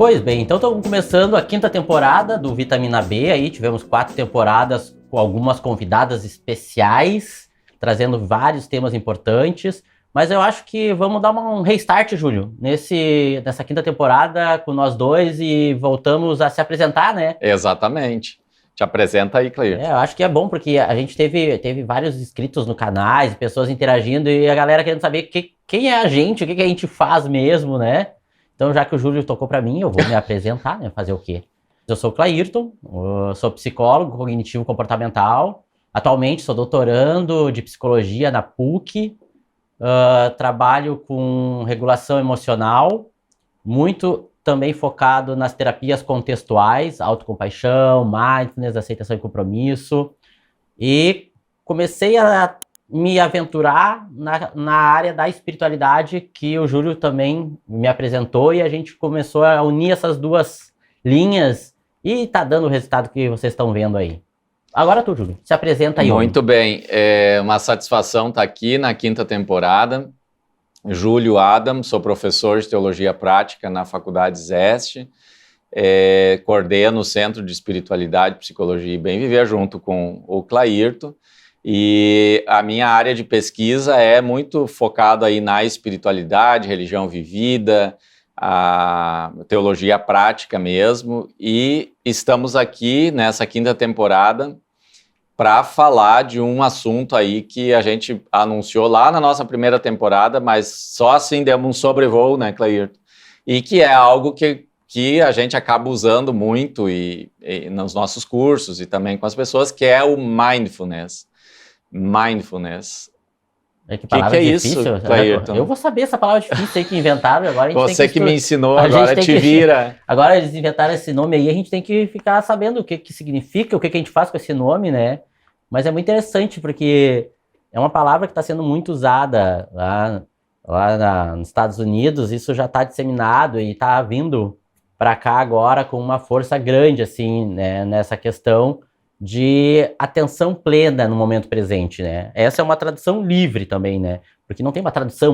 Pois bem, então estamos começando a 5ª temporada do Vitamina B, aí tivemos 4 temporadas com algumas convidadas especiais, trazendo vários temas importantes, mas eu acho que vamos dar um restart, Júlio, nessa 5ª temporada com nós dois e voltamos a se apresentar, né? Exatamente. Te apresenta aí, Cleir. Eu acho que é bom, porque a gente teve vários inscritos no canais, pessoas interagindo e a galera querendo saber quem é a gente, o que a gente faz mesmo, né? Então, já que o Júlio tocou para mim, eu vou me apresentar, né? Fazer o quê? Eu sou o Clairton, sou psicólogo cognitivo-comportamental. Atualmente sou doutorando de psicologia na PUC. Trabalho com regulação emocional, muito também focado nas terapias contextuais, autocompaixão, mindfulness, aceitação e compromisso. E comecei a me aventurar na área da espiritualidade, que o Júlio também me apresentou, e a gente começou a unir essas duas linhas e tá dando o resultado que vocês estão vendo aí. Agora tu, Júlio, se apresenta aí. Muito bem, é uma satisfação estar aqui na 5ª temporada. Júlio Adam, sou professor de Teologia Prática na Faculdade Zeste, coordeno o Centro de Espiritualidade, Psicologia e Bem Viver junto com o Clairton. E a minha área de pesquisa é muito focada aí na espiritualidade, religião vivida, a teologia prática mesmo, e estamos aqui nessa 5ª temporada para falar de um assunto aí que a gente anunciou lá na nossa 1ª temporada, mas só assim demos um sobrevoo, né, Clairton? E que é algo que a gente acaba usando muito e nos nossos cursos e também com as pessoas, que é o mindfulness. Mindfulness. Que é isso, Clairton? Eu vou saber essa palavra difícil aí que inventaram. Agora a gente Você que me ensinou, agora te vira. Agora eles inventaram esse nome aí, a gente tem que ficar sabendo o que significa, o que a gente faz com esse nome, né? Mas é muito interessante, porque é uma palavra que está sendo muito usada lá nos Estados Unidos, isso já está disseminado e está vindo para cá agora com uma força grande, assim, né, nessa questão de atenção plena no momento presente, né? Essa é uma tradução livre também, né? Porque não tem uma tradução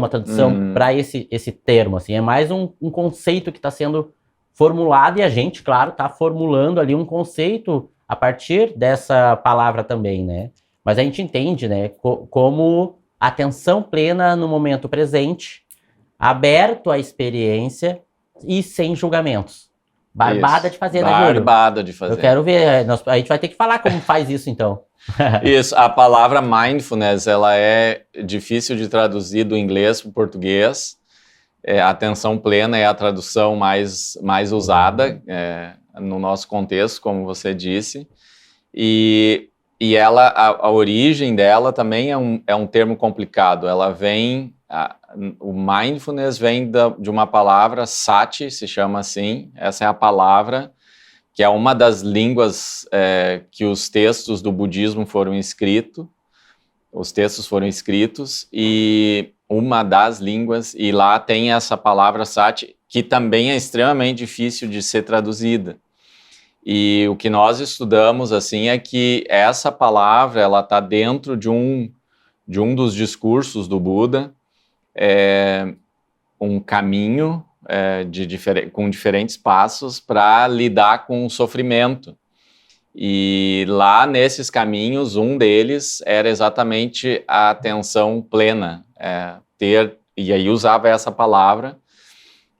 para esse termo, assim, é mais um conceito que está sendo formulado e a gente, claro, está formulando ali um conceito a partir dessa palavra também, né? Mas a gente entende, né, como atenção plena no momento presente, aberto à experiência e sem julgamentos. Barbada isso. De fazer, né, Júlio? Barbada de fazer. Eu quero ver, a gente vai ter que falar como faz isso, então. Isso, a palavra mindfulness, ela é difícil de traduzir do inglês para o português. Atenção plena é a tradução mais usada no nosso contexto, como você disse. E ela, a origem dela também é um termo complicado. Ela vem... O mindfulness vem de uma palavra, sati, se chama assim. Essa é a palavra, que é uma das línguas que os textos do budismo foram escritos. Os textos foram escritos, e uma das línguas, e lá tem essa palavra sati, que também é extremamente difícil de ser traduzida. E o que nós estudamos, assim, é que essa palavra, ela está dentro de um dos discursos do Buda, um caminho com diferentes passos para lidar com o sofrimento. E lá nesses caminhos, um deles era exatamente a atenção plena, e aí usava essa palavra.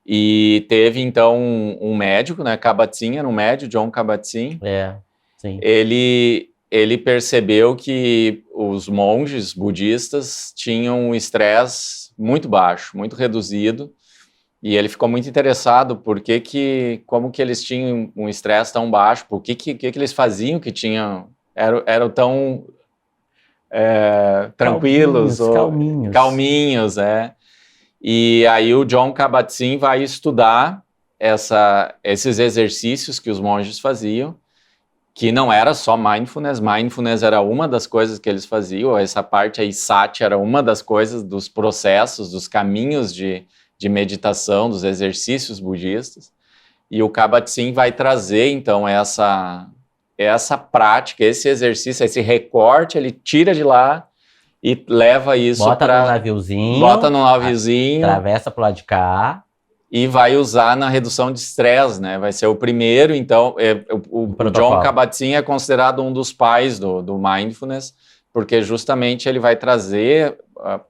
E teve então um médico, né, Kabat-Zinn, era um médico, Jon Kabat-Zinn. Sim. Ele percebeu que os monges budistas tinham um estresse muito baixo, muito reduzido, e ele ficou muito interessado como que eles tinham um estresse tão baixo, por que eles faziam que eram tão tranquilos, calminhos, E aí o Jon Kabat-Zinn vai estudar esses exercícios que os monges faziam, que não era só mindfulness era uma das coisas que eles faziam, essa parte aí, sati, era uma das coisas, dos processos, dos caminhos de meditação, dos exercícios budistas, e o Kabat-Zinn vai trazer, então, essa prática, esse exercício, esse recorte, ele tira de lá e leva isso Bota no naviozinho, atravessa pro lado de cá, e vai usar na redução de estresse, né? Vai ser o primeiro, então, o Jon Kabat-Zinn é considerado um dos pais do Mindfulness, porque justamente ele vai trazer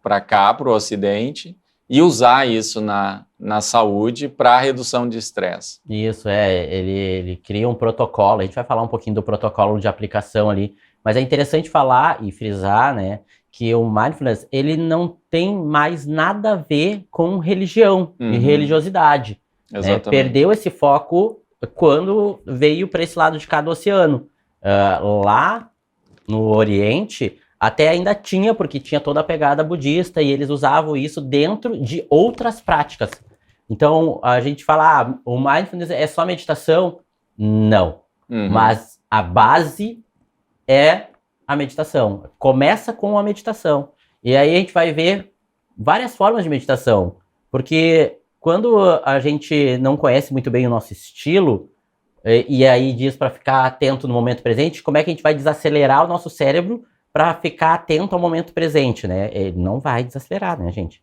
para cá, para o Ocidente, e usar isso na saúde para redução de estresse. Isso, ele cria um protocolo, a gente vai falar um pouquinho do protocolo de aplicação ali, mas é interessante falar e frisar, né, que o Mindfulness, ele não tem mais nada a ver com religião e religiosidade. Exatamente. Perdeu esse foco quando veio para esse lado de cá do oceano. Lá no Oriente, até ainda tinha, porque tinha toda a pegada budista e eles usavam isso dentro de outras práticas. Então, a gente fala, o Mindfulness é só meditação? Não. Mas a base é a meditação. Começa com a meditação. E aí a gente vai ver várias formas de meditação. Porque quando a gente não conhece muito bem o nosso estilo, e aí diz para ficar atento no momento presente, como é que a gente vai desacelerar o nosso cérebro para ficar atento ao momento presente, né? Ele não vai desacelerar, né, gente?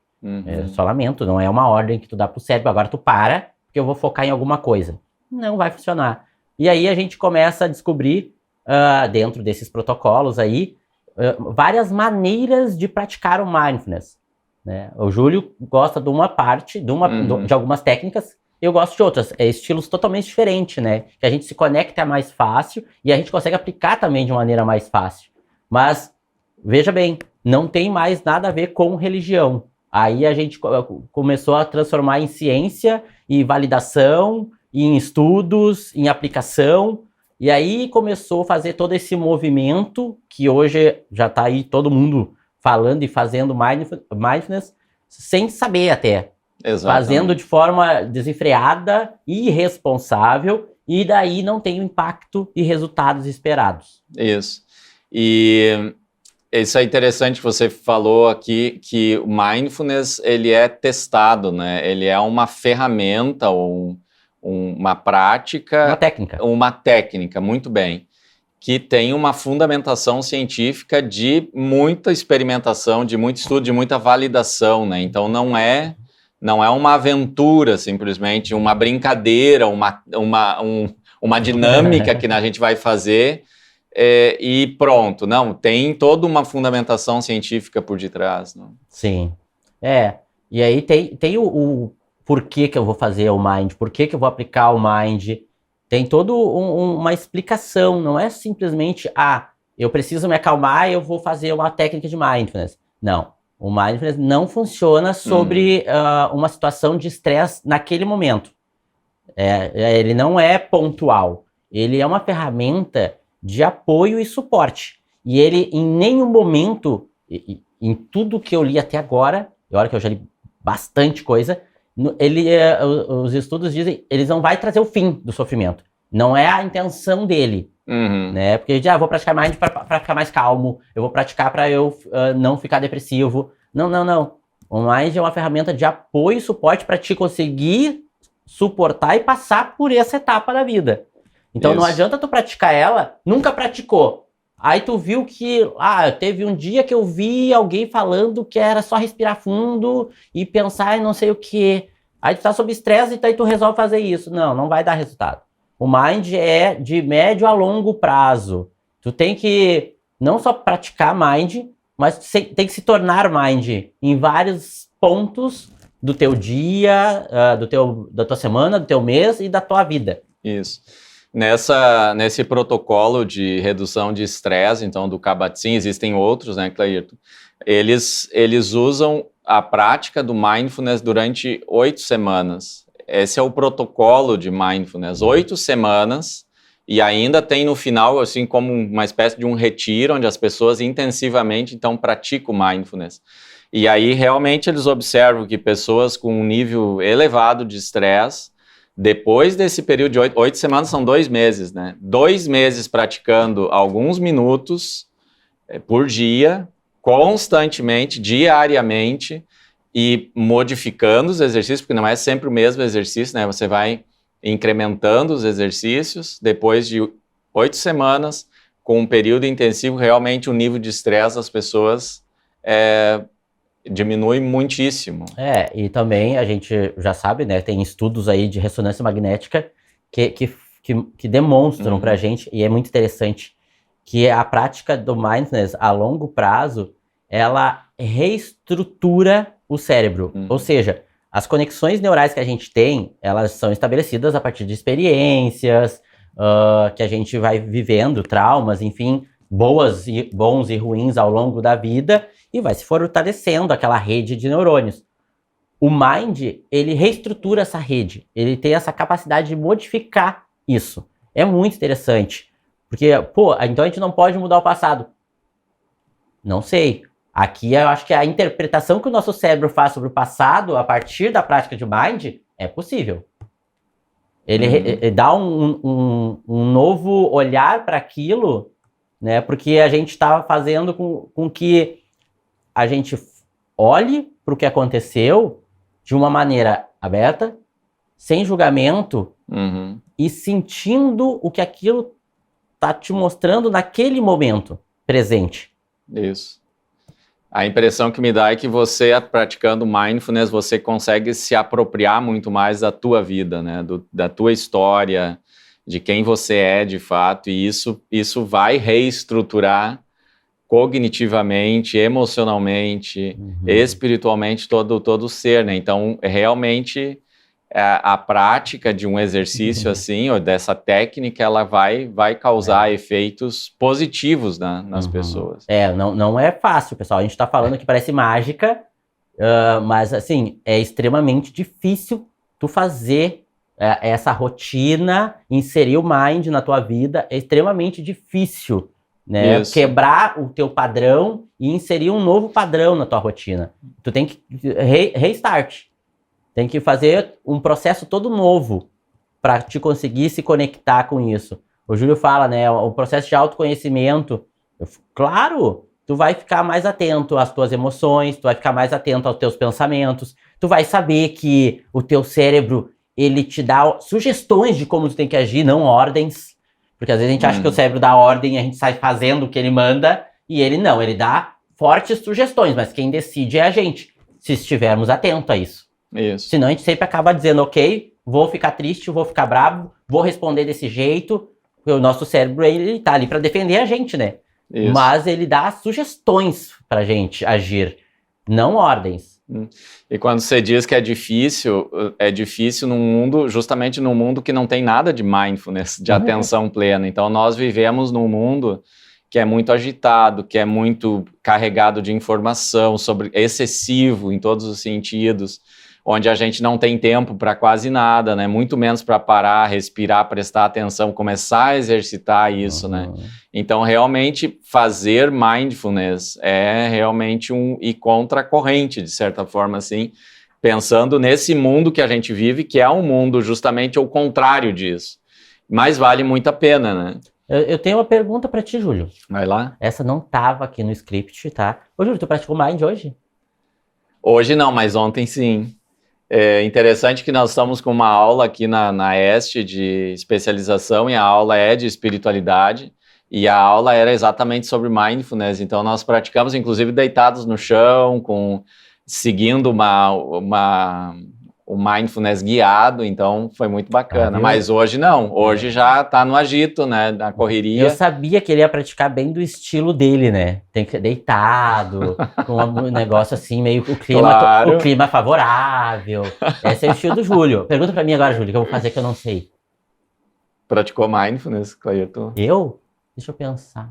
Só lamento, não é uma ordem que tu dá pro cérebro, agora tu para, porque eu vou focar em alguma coisa. Não vai funcionar. E aí a gente começa a descobrir, dentro desses protocolos aí, várias maneiras de praticar o Mindfulness, né? O Júlio gosta de uma parte, de algumas técnicas, eu gosto de outras, estilos totalmente diferentes, né? Que a gente se conecta mais fácil e a gente consegue aplicar também de maneira mais fácil. Mas, veja bem, não tem mais nada a ver com religião. Aí a gente começou a transformar em ciência, em validação, em estudos, em aplicação. E aí começou a fazer todo esse movimento, que hoje já está aí todo mundo falando e fazendo Mindfulness, sem saber até. Exatamente. Fazendo de forma desenfreada e irresponsável, e daí não tem o impacto e resultados esperados. Isso. E isso é interessante que você falou aqui, que o Mindfulness, ele é testado, né? Ele é uma ferramenta ou uma prática... Uma técnica, muito bem. Que tem uma fundamentação científica de muita experimentação, de muito estudo, de muita validação, né? Então não é uma aventura, simplesmente, uma brincadeira, uma dinâmica que a gente vai fazer... e pronto, não, tem toda uma fundamentação científica por detrás. Não? Sim, e aí tem o porquê que eu vou fazer o Mind, porquê que eu vou aplicar o Mind, tem toda uma explicação, não é simplesmente, eu preciso me acalmar e eu vou fazer uma técnica de Mindfulness. Não, o Mindfulness não funciona sobre uma situação de estresse naquele momento. Ele não é pontual, ele é uma ferramenta de apoio e suporte. E ele, em nenhum momento, em tudo que eu li até agora, e olha que eu já li bastante coisa, os estudos dizem, eles não vai trazer o fim do sofrimento. Não é a intenção dele. Né? Porque vou praticar Mind para ficar mais calmo, eu vou praticar para eu não ficar depressivo. Não. O Mind é uma ferramenta de apoio e suporte para te conseguir suportar e passar por essa etapa da vida. Então não adianta tu praticar ela, nunca praticou. Aí tu viu que, teve um dia que eu vi alguém falando que era só respirar fundo e pensar em não sei o que. Aí tu tá sob estresse e aí tu resolve fazer isso. Não vai dar resultado. O Mind é de médio a longo prazo. Tu tem que não só praticar Mind, mas tem que se tornar Mind em vários pontos do teu dia, da tua semana, do teu mês e da tua vida. Isso. Nesse protocolo de redução de estresse, então, do Kabat-Zinn, existem outros, né, Cleirton? Eles usam a prática do Mindfulness durante 8 semanas. Esse é o protocolo de Mindfulness, 8 semanas, e ainda tem no final, assim, como uma espécie de um retiro, onde as pessoas intensivamente, então, praticam o Mindfulness. E aí, realmente, eles observam que pessoas com um nível elevado de estresse, depois desse período de 8 semanas, são 2 meses, né? 2 meses praticando alguns minutos por dia, constantemente, diariamente, e modificando os exercícios, porque não é sempre o mesmo exercício, né? Você vai incrementando os exercícios, depois de 8 semanas, com um período intensivo, realmente o nível de estresse das pessoas diminui muitíssimo. E também a gente já sabe, né, tem estudos aí de ressonância magnética que demonstram pra gente, e é muito interessante, que a prática do mindfulness a longo prazo, ela reestrutura o cérebro. Ou seja, as conexões neurais que a gente tem, elas são estabelecidas a partir de experiências, que a gente vai vivendo, traumas, enfim, bons e ruins ao longo da vida, e vai se fortalecendo aquela rede de neurônios. O mind, ele reestrutura essa rede, ele tem essa capacidade de modificar isso. É muito interessante, porque, então a gente não pode mudar o passado. Não sei. Aqui eu acho que a interpretação que o nosso cérebro faz sobre o passado, a partir da prática de mind, é possível. Ele dá um novo olhar para aquilo, né? Porque a gente está fazendo com que a gente olhe para o que aconteceu de uma maneira aberta, sem julgamento, e sentindo o que aquilo está te mostrando naquele momento presente. Isso. A impressão que me dá é que você, praticando mindfulness, você consegue se apropriar muito mais da tua vida, né? Da tua história, de quem você é de fato, e isso vai reestruturar cognitivamente, emocionalmente, espiritualmente todo o ser, né? Então, realmente, a prática de um exercício assim, ou dessa técnica, ela vai causar efeitos positivos nas pessoas. Não é fácil, pessoal. A gente tá falando que parece mágica, mas, assim, é extremamente difícil tu fazer essa rotina, inserir o mind na tua vida, é extremamente difícil, né? Isso. Quebrar o teu padrão e inserir um novo padrão na tua rotina. Tu tem que restart. Tem que fazer um processo todo novo para te conseguir se conectar com isso. O Júlio fala, né, o processo de autoconhecimento. Claro, tu vai ficar mais atento às tuas emoções, tu vai ficar mais atento aos teus pensamentos, tu vai saber que o teu cérebro, ele te dá sugestões de como tu tem que agir, não ordens. Porque às vezes a gente acha que o cérebro dá ordem e a gente sai fazendo o que ele manda, e ele não, ele dá fortes sugestões, mas quem decide é a gente, se estivermos atentos a isso. Isso. Senão a gente sempre acaba dizendo, ok, vou ficar triste, vou ficar bravo, vou responder desse jeito. O nosso cérebro, ele tá ali para defender a gente, né? Isso. Mas ele dá sugestões pra gente agir, não ordens. E quando você diz que é difícil justamente num mundo que não tem nada de mindfulness, de atenção plena. Então nós vivemos num mundo que é muito agitado, que é muito carregado de informação, excessivo em todos os sentidos, onde a gente não tem tempo para quase nada, né? Muito menos para parar, respirar, prestar atenção, começar a exercitar isso, né? Então, realmente, fazer mindfulness é realmente ir contra a corrente, de certa forma, assim, pensando nesse mundo que a gente vive, que é um mundo justamente o contrário disso. Mas vale muito a pena, né? Eu tenho uma pergunta para ti, Júlio. Vai lá. Essa não tava aqui no script, tá? Ô, Júlio, tu praticou mind hoje? Hoje não, mas ontem sim. É interessante que nós estamos com uma aula aqui na EST de especialização, e a aula é de espiritualidade, e a aula era exatamente sobre mindfulness. Então nós praticamos, inclusive, deitados no chão, seguindo o mindfulness guiado, então foi muito bacana. Mas hoje não, hoje já tá no agito, né, na correria. Eu sabia que ele ia praticar bem do estilo dele, né? Tem que ser deitado, com um negócio assim, meio o clima favorável. Esse é o estilo do Júlio. Pergunta pra mim agora, Júlio, que eu vou fazer que eu não sei. Praticou mindfulness, Clayton? Eu? Deixa eu pensar.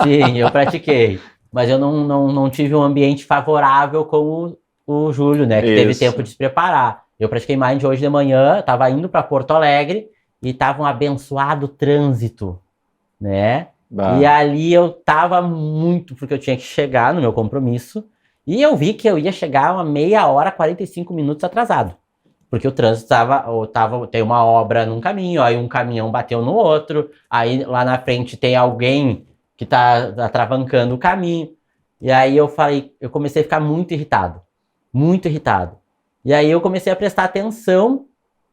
Sim, eu pratiquei. Mas eu não tive um ambiente favorável como o Júlio, né, que teve tempo de se preparar. Eu pratiquei mind hoje de manhã, tava indo para Porto Alegre e tava um abençoado trânsito, né? E ali eu tava muito, porque eu tinha que chegar no meu compromisso, e eu vi que eu ia chegar uma meia hora, 45 minutos atrasado. Porque o trânsito tem uma obra num caminho, aí um caminhão bateu no outro, aí lá na frente tem alguém que tá atravancando o caminho. E aí eu comecei a ficar muito irritado. Muito irritado. E aí eu comecei a prestar atenção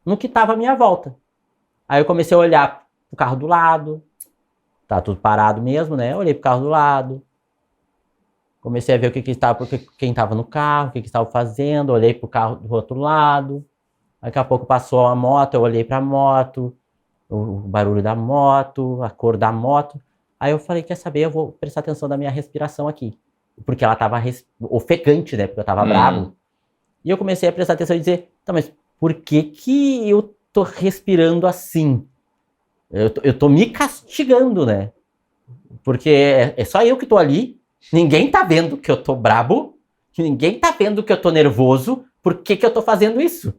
no que estava à minha volta. Aí eu comecei a olhar pro carro do lado. Tá tudo parado mesmo, né? Eu olhei pro carro do lado. Comecei a ver quem estava no carro, o que estava fazendo, olhei para o carro do outro lado. Daqui a pouco passou a moto, eu olhei para a moto, o barulho da moto, a cor da moto. Aí eu falei, quer saber, eu vou prestar atenção na minha respiração aqui. Porque ela estava ofegante, né? Porque eu estava bravo. E eu comecei a prestar atenção e dizer, tá, mas por que eu tô respirando assim? Eu tô me castigando, né? Porque é só eu que tô ali, ninguém tá vendo que eu tô brabo, ninguém tá vendo que eu tô nervoso, por que eu tô fazendo isso?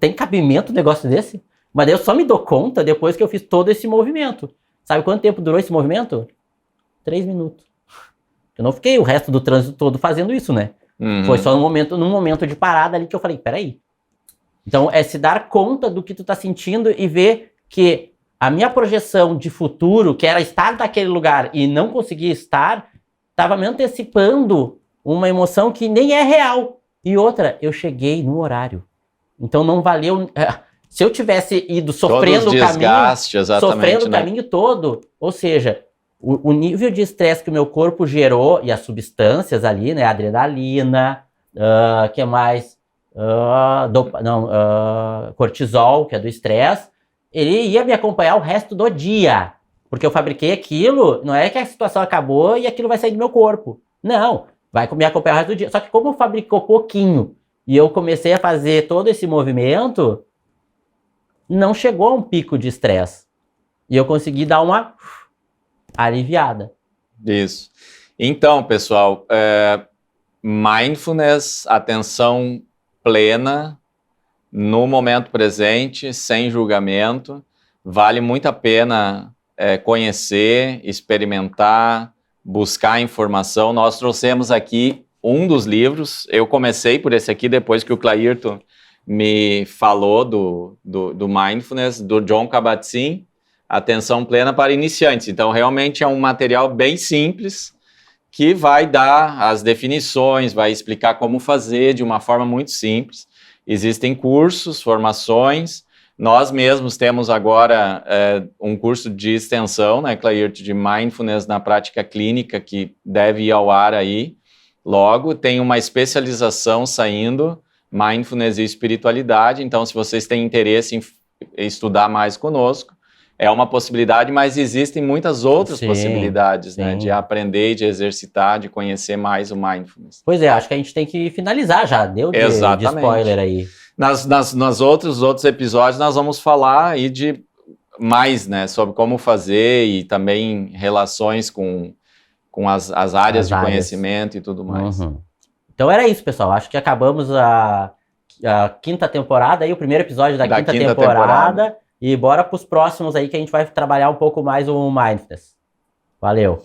Tem cabimento um negócio desse? Mas eu só me dou conta depois que eu fiz todo esse movimento. Sabe quanto tempo durou esse movimento? 3 minutos. Eu não fiquei o resto do trânsito todo fazendo isso, né? Foi só num momento de parada ali que eu falei, peraí. Então é se dar conta do que tu tá sentindo e ver que a minha projeção de futuro, que era estar naquele lugar e não conseguir estar, estava me antecipando uma emoção que nem é real. E outra, eu cheguei no horário. Então não valeu... Se eu tivesse ido sofrendo o caminho, caminho todo, ou seja, o nível de estresse que o meu corpo gerou e as substâncias ali, né, adrenalina, que mais? Cortisol, que é do estresse, ele ia me acompanhar o resto do dia, porque eu fabriquei aquilo, não é que a situação acabou e aquilo vai sair do meu corpo, não, vai me acompanhar o resto do dia, só que como fabricou pouquinho e eu comecei a fazer todo esse movimento, não chegou a um pico de estresse. E eu consegui dar uma aliviada. Isso. Então, pessoal, mindfulness, atenção plena, no momento presente, sem julgamento, vale muito a pena conhecer, experimentar, buscar informação. Nós trouxemos aqui um dos livros, eu comecei por esse aqui, depois que o Clairton me falou do Mindfulness, do Jon Kabat-Zinn, Atenção Plena para Iniciantes. Então, realmente é um material bem simples, que vai dar as definições, vai explicar como fazer de uma forma muito simples. Existem cursos, formações, nós mesmos temos agora um curso de extensão, né, Clairton, de Mindfulness na prática clínica, que deve ir ao ar aí logo. Tem uma especialização saindo, Mindfulness e Espiritualidade, então se vocês têm interesse em estudar mais conosco, é uma possibilidade, mas existem muitas outras possibilidades, né, de aprender, de exercitar, de conhecer mais o Mindfulness. Pois é, acho que a gente tem que finalizar já, deu de spoiler aí. Nos outros episódios nós vamos falar aí de mais, né, sobre como fazer e também relações com as áreas de conhecimento e tudo mais. Então era isso, pessoal. Acho que acabamos a quinta temporada, aí, o primeiro episódio da quinta temporada. E bora para os próximos aí que a gente vai trabalhar um pouco mais o Mindfulness. Valeu!